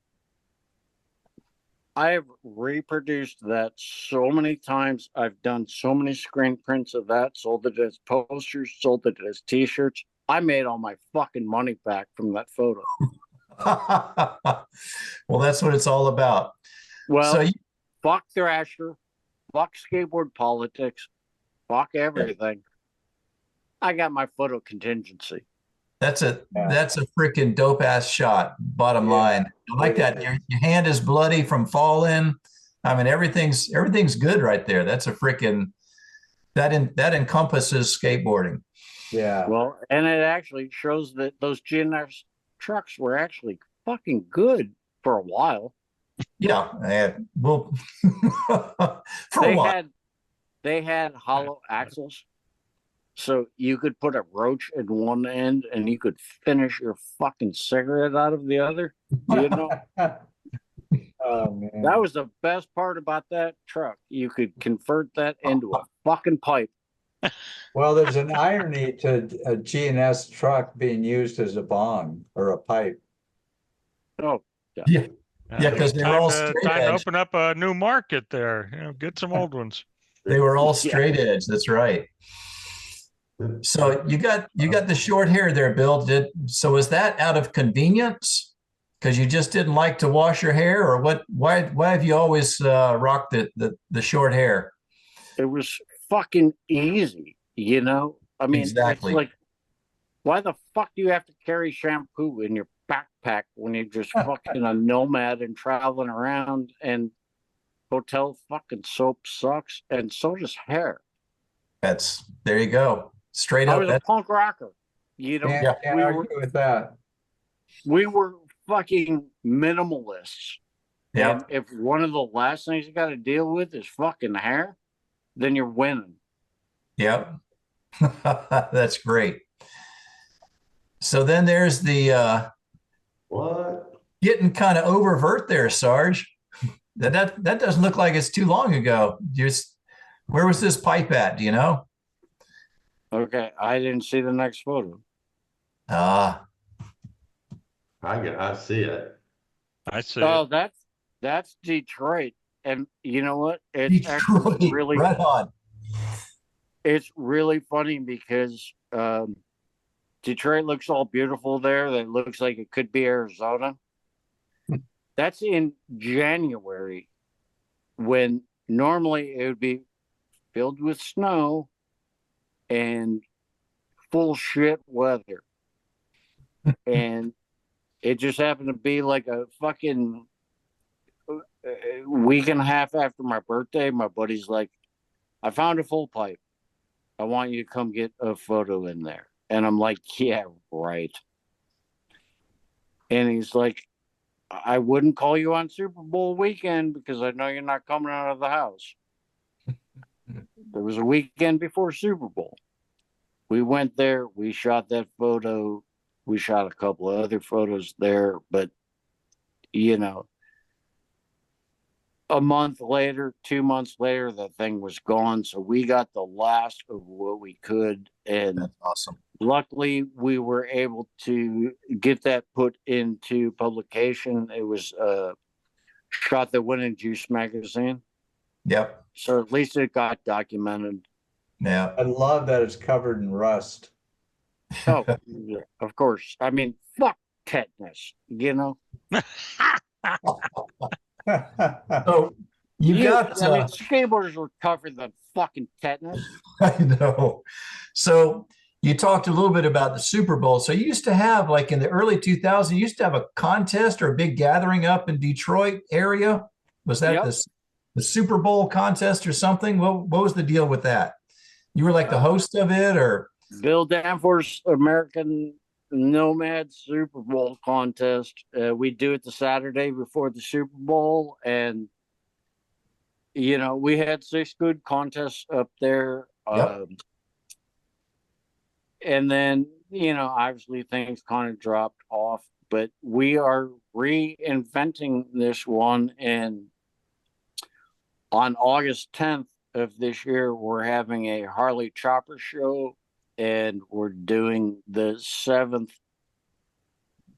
I have reproduced that so many times. I've done so many screen prints of that, sold it as posters, sold it as t-shirts. I made all my fucking money back from that photo. Well, that's what it's all about. Well, So you, fuck Thrasher, fuck skateboard politics, fuck everything. I got my photo contingency. that's a Yeah. freaking dope ass shot. Bottom Yeah. line, I like that. Your hand is bloody from falling. I mean, everything's good right there. That's a freaking that encompasses skateboarding. Yeah. Well, and it actually shows that those GNS trucks were actually fucking good for a while. Yeah, well, for They a while. had hollow axles, so you could put a roach in one end and you could finish your fucking cigarette out of the other. You know, Oh man. that was the best part about that truck. You could convert that into a fucking pipe. Well, there's an irony to a GNS truck being used as a bong or a pipe. Oh, Yeah, yeah, because It's they were all time straight to edge. open up a new market there. You know, get some old ones. They were all Yeah. straight edge. That's right. So you got the short hair there, Bill. So is that out of convenience? Because you just didn't like to wash your hair, or what? Why have you always rocked the short hair? it was fucking easy, you know? I mean, Exactly. it's like, why the fuck do you have to carry shampoo in your backpack when you're just fucking a nomad and traveling around? And hotel fucking soap sucks, and so does hair. There you go. Straight I up. was a punk rocker, you know. Can't argue with that. We were fucking minimalists. Yeah. And if one of the last things you got to deal with is fucking hair, then you're winning. Yep. That's great. So then there's the What? getting kind of oververt there, Sarge. That doesn't look like it's too long ago. Where was this pipe at? Do you know? Okay, I didn't see the next photo. Ah, I see it. I see. Oh, It. that's Detroit, and you know what? It's actually Detroit, really right on. it's really funny because Detroit looks all beautiful there. That looks like it could be Arizona. That's in January, when normally it would be filled with snow and full shit weather. And it just happened to be like a fucking week and a half after my birthday. My buddy's like, I found a full pipe. I want you to come get a photo in there. And I'm like, yeah, right. And he's like, I wouldn't call you on Super Bowl weekend because I know you're not coming out of the house. There was a weekend before Super Bowl. We went there. We shot that photo. We shot a couple of other photos there. But, you know, a month later, 2 months later, the thing was gone. So we got the last of what we could. And That's awesome. luckily, we were able to get that put into publication. It was a shot that went in Juice magazine. Yep. So at least it got documented. Yeah. I love that it's covered in rust. Oh, yeah, of course. I mean, fuck tetanus, you know? So you got. I mean, skateboarders were tougher than fucking tetanus. I know. So you talked a little bit about the Super Bowl. So you used to have, like in the early 2000s, you used to have a contest or a big gathering up in Detroit area. Was that Yep. the Super Bowl contest or something? What was the deal with that? You were like the host of it, or? Bill Danforth's American Nomad Super Bowl contest. We do it the Saturday before the Super Bowl. And, you know, we had 6 good contests up there. Yep. And then, you know, obviously things kind of dropped off, but we are reinventing this one. And on August 10th of this year, we're having a Harley Chopper show, and we're doing the 7th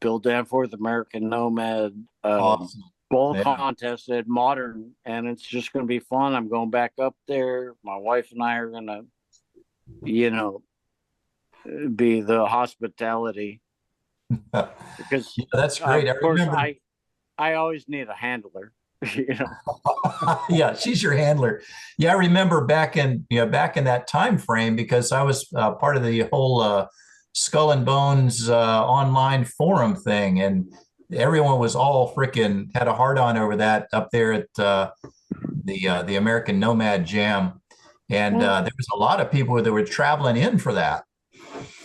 Bill Danforth American Nomad Awesome. bowl Yeah. contest at Modern, and it's just going to be fun. I'm going back up there. My wife and I are going to, you know, be the hospitality, because Yeah, that's great. of course I always need a handler. You know. Yeah, she's your handler. Yeah, I remember back in that time frame, because I was part of the whole Skull and Bones online forum thing, and everyone was all freaking had a hard on over that up there at the American Nomad Jam, and there was a lot of people that were traveling in for that.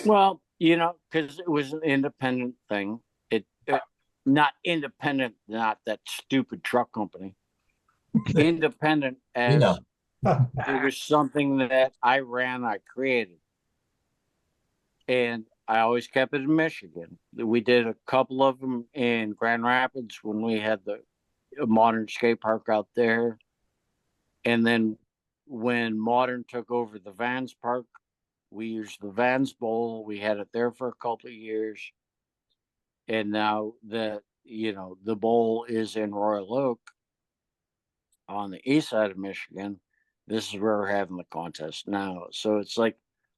Well, because it was an independent thing. Not independent, not that stupid truck company. Independent as know. it was something that I ran, I created. And I always kept it in Michigan. We did a couple of them in Grand Rapids when we had the modern skate park out there. And then when Modern took over the Vans Park, we used the Vans Bowl. We had it there for a couple of years. And now that, the bowl is in Royal Oak on the east side of Michigan, this is where we're having the contest now. So it's like,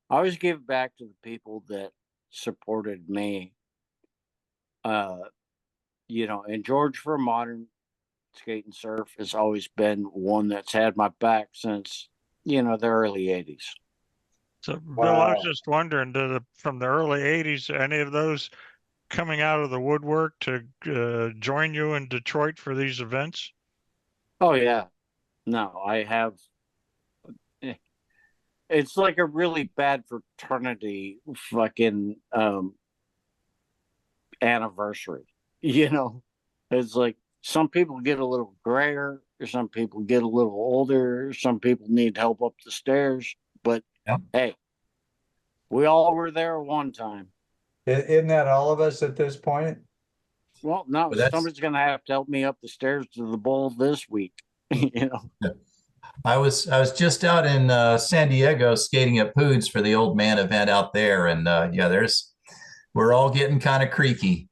I always give back to the people that supported me. And George for Modern Skate and Surf has always been one that's had my back since, the early 80s. So, Bill, Wow. I was just wondering, from the early 80s, any of those coming out of the woodwork to join you in Detroit for these events? Oh, yeah. No, I have. It's like a really bad fraternity fucking anniversary. It's like some people get a little grayer, or some people get a little older, some people need help up the stairs. But hey, we all were there one time. Isn't that all of us at this point? Well, no, Well, somebody's going to have to help me up the stairs to the bowl this week. I was just out in San Diego skating at Poods for the Old Man event out there, and we're all getting kind of creaky.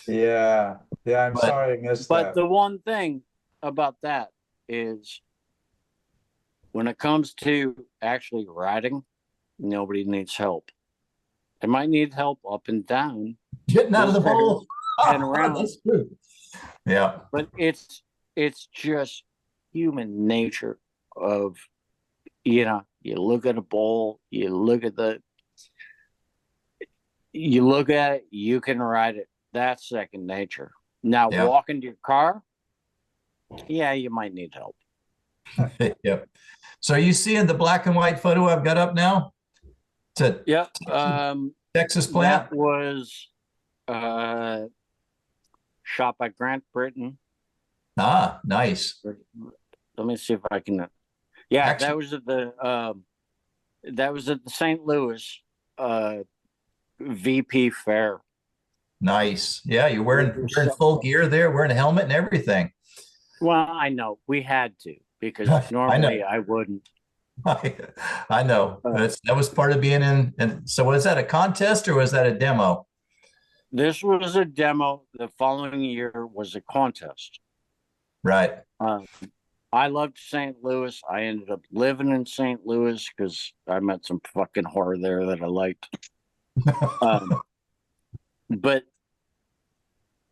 Yeah. I'm sorry I missed But that. the one thing about that is when it comes to actually riding, nobody needs help. They might need help up and down, Getting out of the bowl and around. That's true. Yeah. But it's just human nature of, you look at a bowl, you look at it, you can ride it. That's second nature. Now, walking to your car, you might need help. Yep. So are you seeing the black and white photo I've got up now? Yep. Texas plant? That was shot by Grant Britton. Ah, nice. Let me see if I can. Yeah, Actually, that was at the St. Louis VP Fair. Nice. Yeah, you're wearing full gear there, wearing a helmet and everything. Well, I know we had to because normally I wouldn't. I know. That was part of being in. And so was that a contest or was that a demo? This was a demo. The following year was a contest. Right. I loved St. Louis. I ended up living in St. Louis because I met some fucking whore there that I liked. But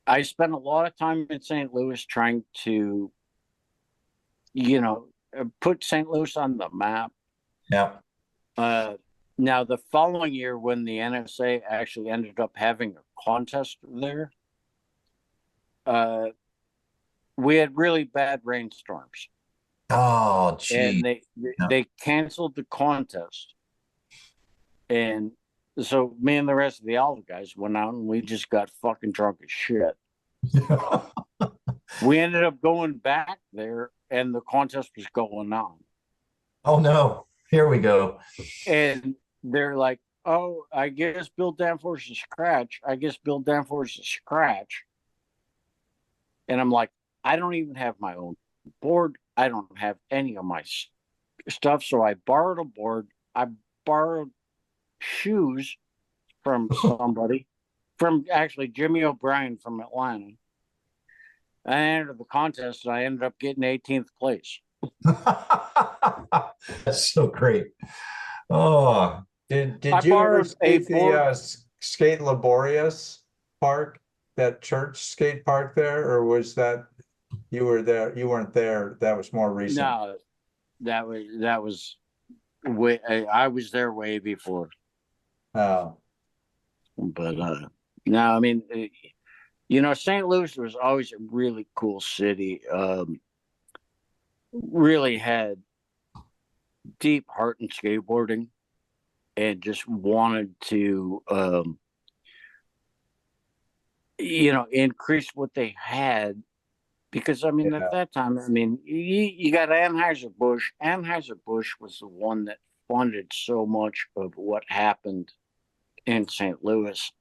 I spent a lot of time in St. Louis trying to, put St. Louis on the map. Yeah. Now, the following year, when the NSA actually ended up having a contest there, we had really bad rainstorms. Oh, gee. And they canceled the contest. And so me and the rest of the Alva guys went out and we just got fucking drunk as shit. We ended up going back there and the contest was going on. Oh, no. Here we go. And they're like, oh, I guess Bill Danforth is scratch. And I'm like, I don't even have my own board. I don't have any of my stuff. So I borrowed a board. I borrowed shoes from somebody, from actually Jimmy O'Brien from Atlanta. I entered the contest and I ended up getting 18th place. That's so great. Oh, did you ever skate the Skate Laborious Park, that church skate park there, or was that you were there? You weren't there. That was more recent. No, that was way. I was there way before. Oh, but no, I mean, St. Louis was always a really cool city. Really had deep heart in skateboarding. and just wanted to, increase what they had. Because, I mean, at that time, I mean, you got Anheuser-Busch. Anheuser-Busch was the one that funded so much of what happened in St. Louis.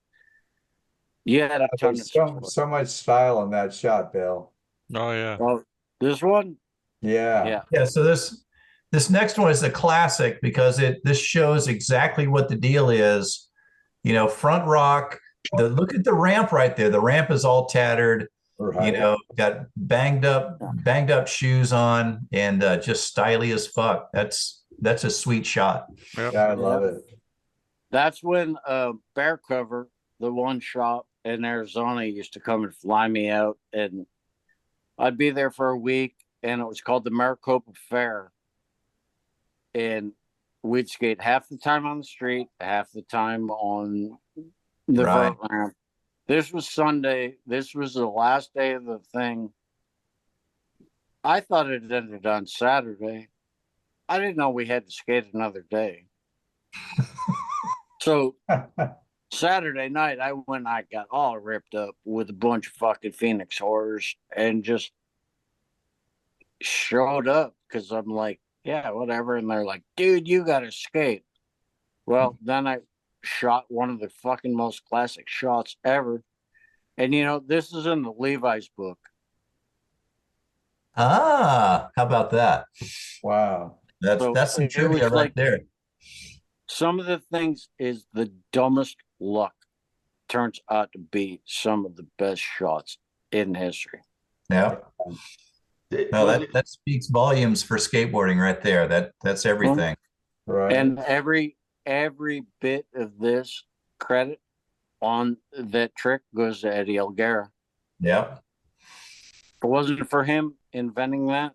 You had a ton of so much style on that shot, Bill. Oh yeah. Oh, this one? Yeah. Yeah. So this next one is a classic because this shows exactly what the deal is. You know, front rock. Look at the ramp right there. The ramp is all tattered. Right. You know, got banged up shoes on, and just styly as fuck. That's a sweet shot. Yep. Yeah, I love it. That's when Bear Cover, the one shop in Arizona, used to come and fly me out, and I'd be there for a week, and it was called the Maricopa Fair. And we'd skate half the time on the street, half the time on the vert ramp. This was Sunday. This was the last day of the thing. I thought it ended on Saturday. I didn't know we had to skate another day. So Saturday night, I got all ripped up with a bunch of fucking Phoenix horrors and just showed up because I'm like, yeah, whatever. And they're like, dude, you got to skate. Well, then I shot one of the fucking most classic shots ever. And, this is in the Levi's book. Ah, how about that? Wow. That's some trivia right there. Some of the things is the dumbest luck turns out to be some of the best shots in history. Yeah. No, that speaks volumes for skateboarding right there. That's everything. Right. And every bit of this credit on that trick goes to Eddie Elguera. Yeah. If it wasn't for him inventing that,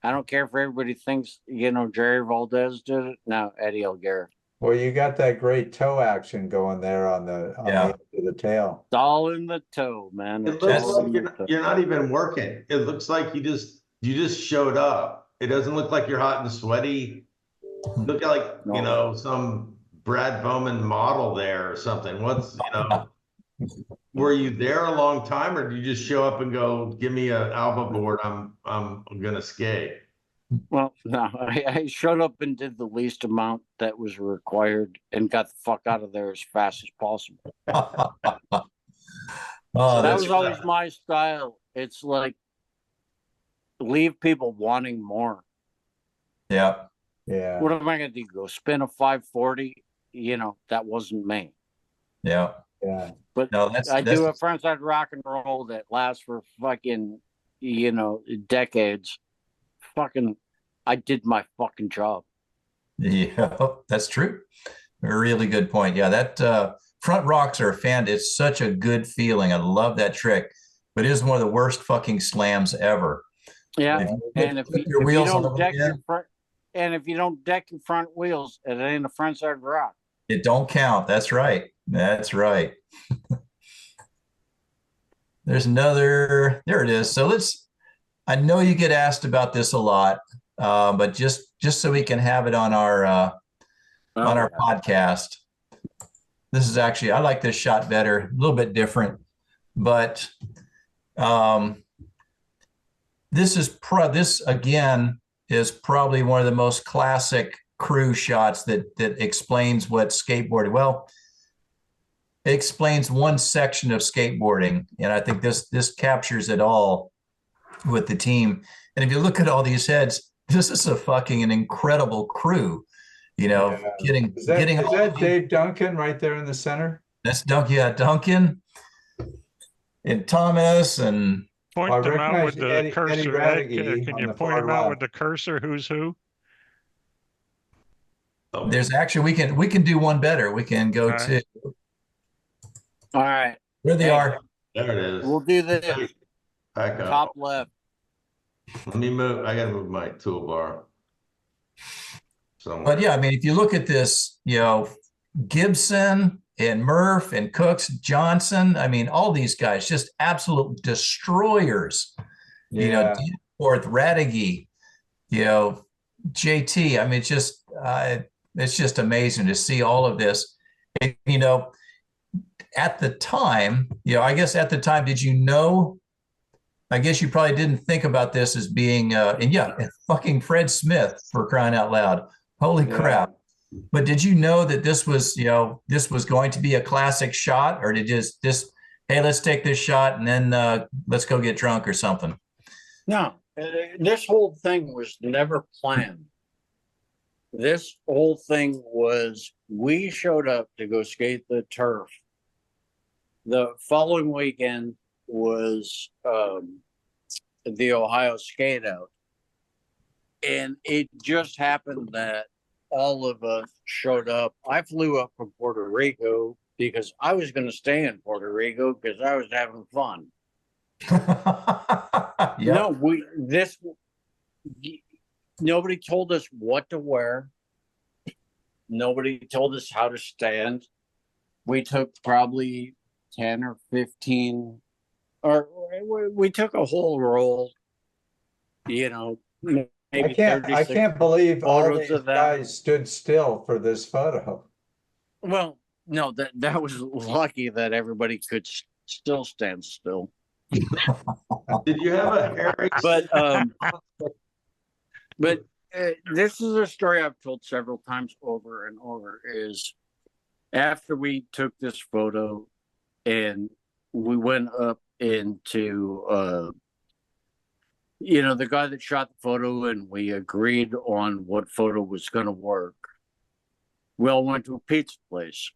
I don't care if everybody thinks, Jerry Valdez did it. No, Eddie Elguera. Well, you got that great toe action going there on the end of the tail. It's all in the toe, man. It looks like you're not even working. It looks like you just showed up. It doesn't look like you're hot and sweaty. Look like some Brad Bowman model there or something. Were you there a long time, or did you just show up and go, give me an Alba board, I'm gonna skate? Well, no, I showed up and did the least amount that was required and got the fuck out of there as fast as possible. That was always my style. It's like leave people wanting more. Yeah. Yeah. What am I gonna do? Go spin a 540? That wasn't me. Yeah. Yeah. But I do a frontside rock and roll that lasts for fucking, decades. Fucking, I did my fucking job. Yeah, that's true. A really good point. Yeah, that front rocks are a fan. It's such a good feeling. I love that trick, but it is one of the worst fucking slams ever. Yeah, if you don't deck your front wheels, it ain't a frontside rock. It don't count. That's right. That's right. There's another. There it is. So I know you get asked about this a lot, but just so we can have it on our podcast. This is actually, I like this shot better, a little bit different, but this again is probably one of the most classic crew shots that explains what skateboarding. Well, it explains one section of skateboarding, and I think this captures it all with the team. And if you look at all these heads, this is an incredible crew. Getting is that Dave Duncan right there in the center? That's Duncan. Yeah, Duncan and Thomas and. Point them out with the cursor. Ed, can you point them out with the cursor? Who's who? There's actually we can do one better. We can go to. All right. Where they are. There it is. We'll do this. Back up. Top left. Let me move. I gotta move my toolbar. But yeah, I mean, if you look at this, Gibson and Murph and Cooks, Johnson, I mean, all these guys just absolute destroyers. Yeah. Danforth, Radigi, JT. I mean, it's just it's just amazing to see all of this. And, you know, at the time, you know, I guess at the time, did you know? I guess you probably didn't think about this as being, and yeah, fucking Fred Smith, for crying out loud. Holy crap. But did you know that this was, you know, this was going to be a classic shot, or did just, hey, let's take this shot and then let's go get drunk or something? No, this whole thing was never planned. This whole thing was, we showed up to go skate the turf. The following weekend was the Ohio Skate Out. And it just happened that all of us showed up. I flew up from Puerto Rico because I was going to stay in Puerto Rico because I was having fun. Yep. No, nobody told us what to wear. Nobody told us how to stand. We took probably 10 or 15, or we took a whole roll, you know, maybe I can't believe all photos these of that. guys stood still for this photo. Well, no, that was lucky that everybody could still stand still. Did you have a hairy? But this is a story I've told several times over and over. Is after we took this photo and we went up into you know, the guy that shot the photo, and we agreed on what photo was going to work. We all went to a pizza place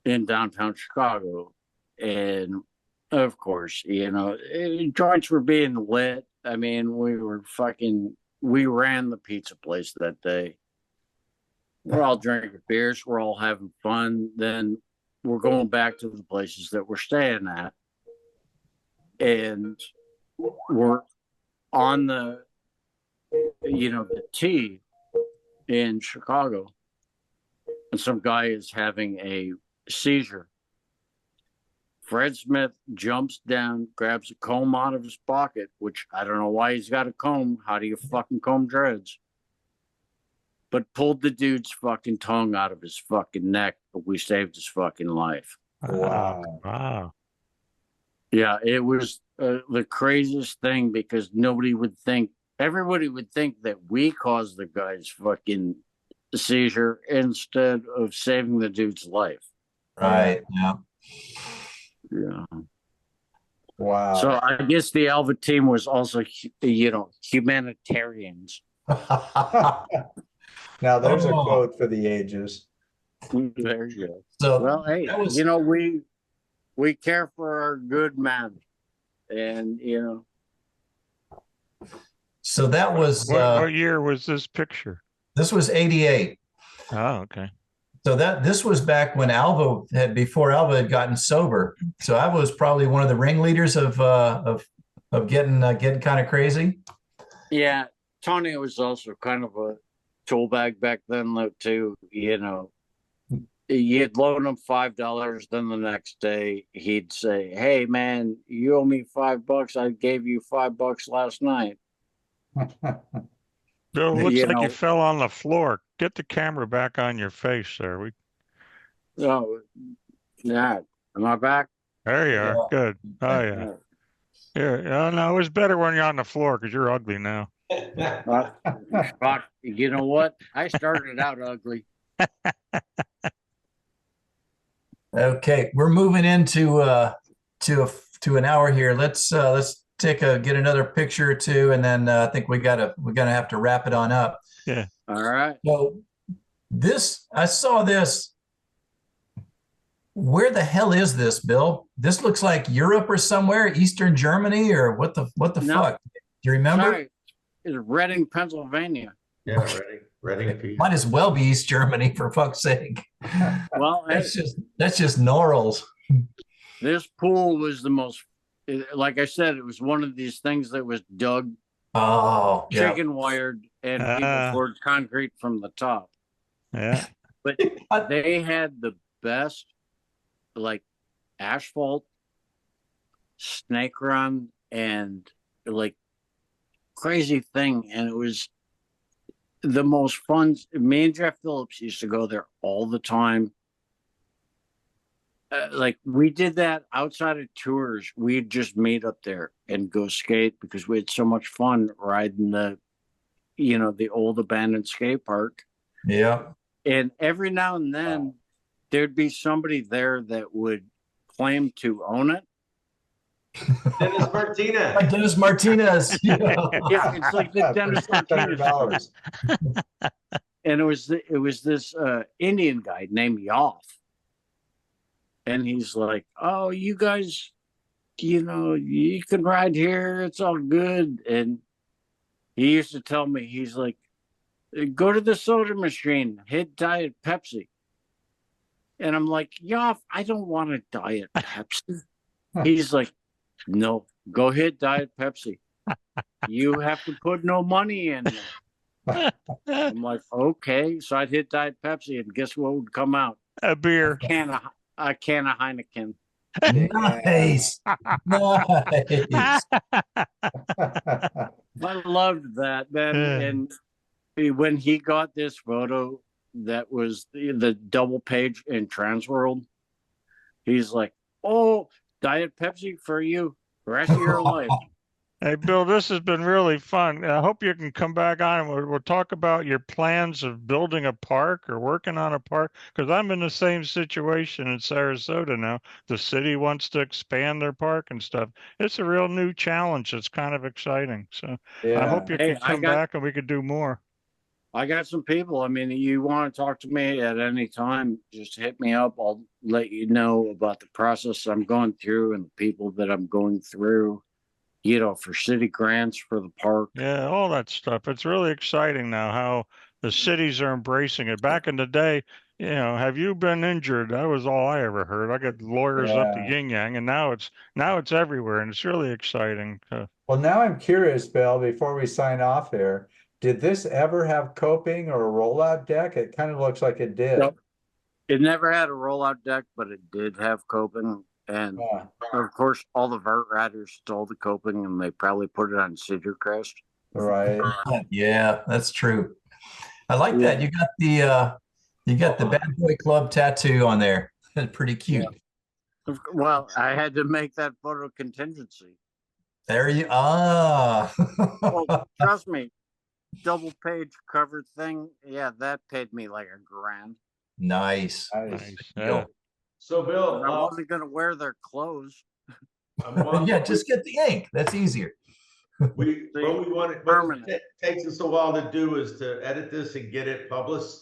in downtown Chicago, and of course, you know, joints were being lit. I mean, we ran the pizza place that day. We're all drinking beers. We're all having fun. Then we're going back to the places that we're staying at. And we're on the, you know, the T in Chicago. And some guy is having a seizure. Fred Smith jumps down, grabs a comb out of his pocket, which I don't know why he's got a comb. How do you fucking comb dreads? But pulled the dude's fucking tongue out of his fucking neck, but we saved his fucking life. Wow. Wow. Yeah, it was the craziest thing, because everybody would think that we caused the guy's fucking seizure instead of saving the dude's life. Right. Yeah. Yeah. Wow. So I guess the Alva team was also, you know, humanitarians. Now there's a Oh. quote for the ages. There you go. So Well, hey, that was- you know, we care for our good men, and you know. So that was What year was this picture? this was 88. Oh, okay. So this was back when before Alva had gotten sober. So I was probably one of the ringleaders of getting kind of crazy. Yeah, Tony was also kind of a tool bag back then, though, too. You know, you'd loan him $5, then the next day he'd say, "Hey, man, you owe me $5. I gave you $5 last night." Bill, looks You like know- you fell on the floor. Get the camera back on your face there. Oh, yeah. Am I back? There you are. Good. Oh, yeah. Yeah. No, it was better when you're on the floor because you're ugly now. Fuck, you know what? I started out ugly. Okay, we're moving into to an hour here. Let's get another picture or two, and then I think we're gonna have to wrap it on up. Yeah. All right. So I saw this. Where the hell is this, Bill? This looks like Europe or somewhere, Eastern Germany, or what the No. fuck? Do you remember? Sorry. It's Reading, Pennsylvania. Yeah, ready. Might as well be East Germany, for fuck's sake. Well, that's just Norrals. this pool was the most, like I said, it was one of these things that was dug, Oh, yeah. chicken wired, and people poured concrete from the top. Yeah. But they had the best, like, asphalt, snake run, and like crazy thing. And the most fun. Me and Jeff Phillips used to go there all the time. Like we did that outside of tours. We'd just meet up there and go skate because we had so much fun riding the old abandoned skate park. Yeah. And every now and then there'd be somebody there that would claim to own it. Dennis Martinez. Like Dennis Martinez. Yeah, it's like the Dennis Martinez. $600. And it was this Indian guy named Yoff. And he's like, "Oh, you guys, you can ride here. It's all good." And he used to tell me, he's like, "Go to the soda machine, hit Diet Pepsi." And I'm like, "Yoff, I don't want a Diet Pepsi." He's like, "No, go hit Diet Pepsi. You have to put no money in there." I'm like, "Okay." So I'd hit Diet Pepsi, and guess what would come out? A beer. A can of Heineken. Nice. Nice. I loved that, man. And when he got this photo that was the double page in Transworld, he's like, "Oh, Diet Pepsi for you the rest of your life." Hey, Bill, this has been really fun. I hope you can come back on and we'll talk about your plans of building a park or working on a park, because I'm in the same situation in Sarasota now. The city wants to expand their park and stuff. It's a real new challenge. It's kind of exciting. So I hope you can come back and we could do more. I got some people. I mean, you want to talk to me at any time, just hit me up. I'll let you know about the process I'm going through and the people that I'm going through. For city grants for the park. Yeah, all that stuff. It's really exciting now how the cities are embracing it. Back in the day, have you been injured? That was all I ever heard. I got lawyers up the yin yang, and now it's everywhere, and it's really exciting. Well, now I'm curious, Bill, before we sign off here, did this ever have coping or a rollout deck? It kind of looks like it did. Nope. It never had a rollout deck, but it did have coping. And of course, all the vert riders stole the coping and they probably put it on Cedar Crest. Right. Yeah, that's true. I like that. You got the Bad Boy Club tattoo on there. Pretty cute. Yeah. Well, I had to make that photo contingency. There you Well, trust me, double page cover thing. Yeah, that paid me like $1,000. Nice. Yeah. So, Bill, I wasn't going to wear their clothes. Yeah, just get the ink. That's easier. What it takes us a while to do is to edit this and get it published.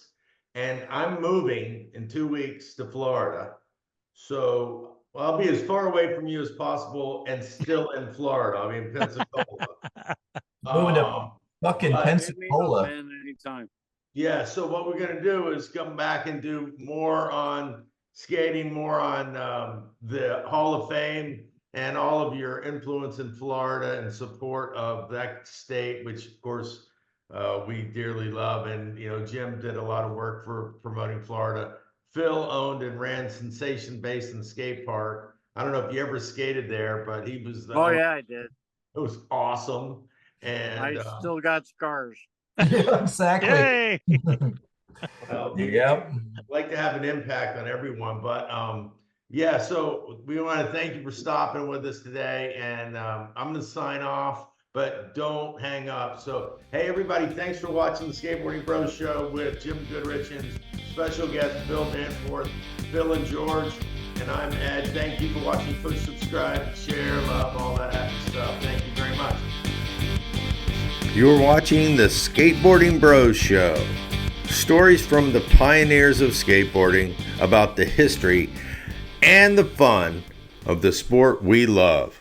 And I'm moving in 2 weeks to Florida. So I'll be as far away from you as possible and still in Florida. I mean, Pensacola. Moving to fucking Pensacola. Anytime. Yeah, so what we're going to do is come back and do more on skating, more on the Hall of Fame and all of your influence in Florida and support of that state, which of course we dearly love. And Jim did a lot of work for promoting Florida. Phil owned and ran Sensation Basin Skate Park. I don't know if you ever skated there, but he was the yeah, I did. It was awesome. And I still got scars. Exactly. Yep. Like to have an impact on everyone, but yeah, so we want to thank you for stopping with us today, and I'm going to sign off, but don't hang up. So hey everybody, thanks for watching the Skateboarding Bros Show with Jim Goodrich and special guest Bill Danforth, Phil and George, and I'm Ed. Thank you for watching. Push subscribe, share, love, all that happy stuff. Thank you very much. You're watching the Skateboarding Bros Show. Stories from the pioneers of skateboarding about the history and the fun of the sport we love.